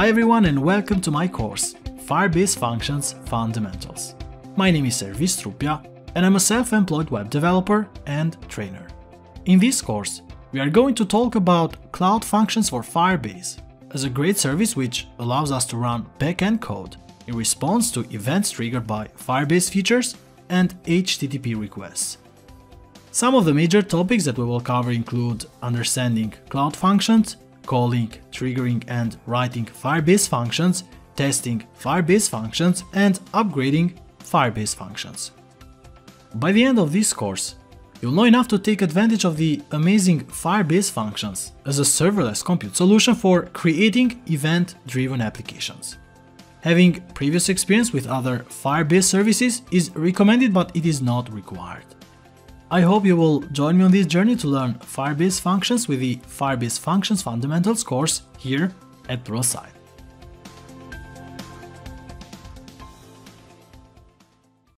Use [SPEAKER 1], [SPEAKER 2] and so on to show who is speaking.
[SPEAKER 1] Hi everyone and welcome to my course, Firebase Functions Fundamentals. My name is Servis Trupia and I'm a self-employed web developer and trainer. In this course, we are going to talk about Cloud Functions for Firebase as a great service which allows us to run backend code in response to events triggered by Firebase features and HTTP requests. Some of the major topics that we will cover include understanding Cloud Functions, calling, triggering and writing Firebase functions, testing Firebase functions, and upgrading Firebase functions. By the end of this course, you'll know enough to take advantage of the amazing Firebase functions as a serverless compute solution for creating event-driven applications. Having previous experience with other Firebase services is recommended, but it is not required. I hope you will join me on this journey to learn Firebase functions with the Firebase Functions Fundamentals course here at ProSite.